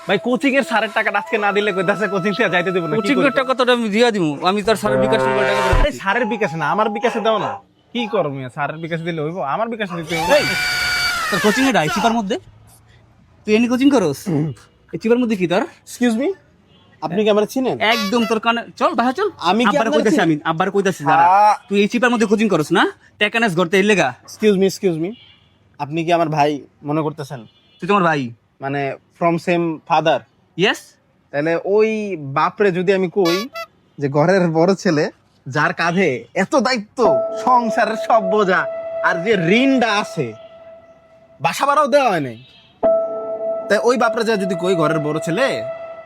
ভাই কোচিং এর স্যারের টাকাটা আজকে না দিলে কইতাছে কোচিং থেকে যাইতে দেব না। কি কোচিং করব? এর টাকা তো আমি দিয়া দিমু, আমি তোর স্যারের বিকাশ নম্বর টাকা করে আরে দিচ্ছি। স্যারের বিকাশে না, আমার বিকাশে দাও না। কি করব মিয়া, স্যারের বিকাশে দিলে হইব? আমার বিকাশে দিতে হইব। তোর কোচিং এর চিপার মধ্যে তুই এনি কোচিং করস? এই চিপার মধ্যে কি তোর? এক্সকিউজ মি, আপনি কি আমার চিনেন? একদম তোর কানে চল বাসা চল। আমি কি আব্বারে আপনার কইতাছি, চিনি? আমি আব্বারে কইতাছি যারা তুই এই চিপার মধ্যে কোচিং করস না, টেকানেস গড়তে এর লেগা। এক্সকিউজ মি, আপনি কি আমার ভাই মনে করতেছেন? তুই তোমার ভাই? মানে ফ্রম সেম ফাদার? ইয়েস। তাহলে ওই বাপরে যদি আমি কই যে ঘরের বড় ছেলে, যার কাঁধে এত দায়িত্ব, সংসারের সব বোঝা, আর যে ঋণটা আছে, বাসা ভাড়াও দেওয়া হয় নাই, তাই ওই বাপরে যা যদি কই ঘরের বড় ছেলে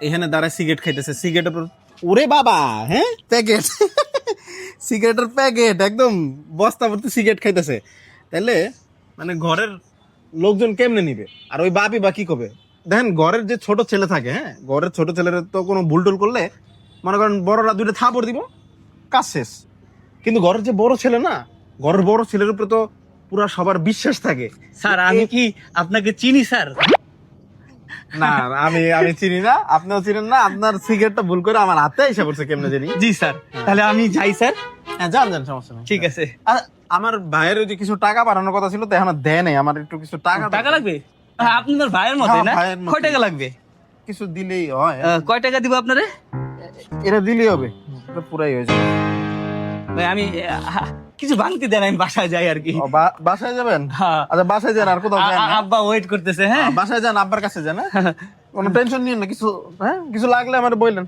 এখানে দাঁড়ায় সিগারেট খাইতেছে, সিগারেটের ওরে বাবা, হ্যাঁ প্যাকেট সিগারেটের প্যাকেট একদম বস্তা ভর্তি সিগারেট খাইতেছে, তাহলে মানে ঘরের লোকজন কেমনে নিবে? আর ওই বাপই বা কি করবে? দেখেন ঘরের যে ছোট ছেলে থাকে, হ্যাঁ ঘরের ছোট ছেলের তো কোনো ভুল টুল করলে মনে করেন বড়রা দুইটা থাপড় দিব, কাজ শেষ। কিন্তু ঘরের যে বড় ছেলে না, ঘরের বড় ছেলের উপরে তো পুরা সবার বিশ্বাস থাকে। স্যার আমি কি আপনাকে চিনি স্যার? না আমি আমি চিনি না, আপনিও চিনেন না, আপনার সিগারেটটা ভুল করে আমার হাতে এসে পড়ছে কেমনে জানি। জি স্যার, তাহলে আমি যাই স্যার। হ্যাঁ যান যান, সমস্যা নেই। ঠিক আছে। আর আমার ভাইয়ের ওই যে কিছু টাকা পাঠানোর কথা ছিল, তো এখন দেয় নাই, আমার একটু কিছু টাকা টাকা লাগবে? হ্যাঁ, আপনি তোর ভাইয়ের মতে হ্যাঁ, না? ভাইয়ের মতোই। কয় টাকা লাগবে? কিছু দিলেই হয়। কয় টাকা দিব আপনারে? এটা দিলেই হবে, এটা পুরাই হয়ে যাবে। ভাই আমি কিছু ভাঙতে দেন, আমি বাসায় যাই আর কি। ও, বাসায় যাবেন? হ্যাঁ। আচ্ছা বাসায় যান, আর কোথাও যান না? আব্বা ওয়েট করতেছে। হ্যাঁ বাসায় যান, আব্বার কাছে যান, হ্যাঁ? কোনো টেনশন নিয়েন না, কিছু হ্যাঁ কিছু লাগলে আমার বললেন।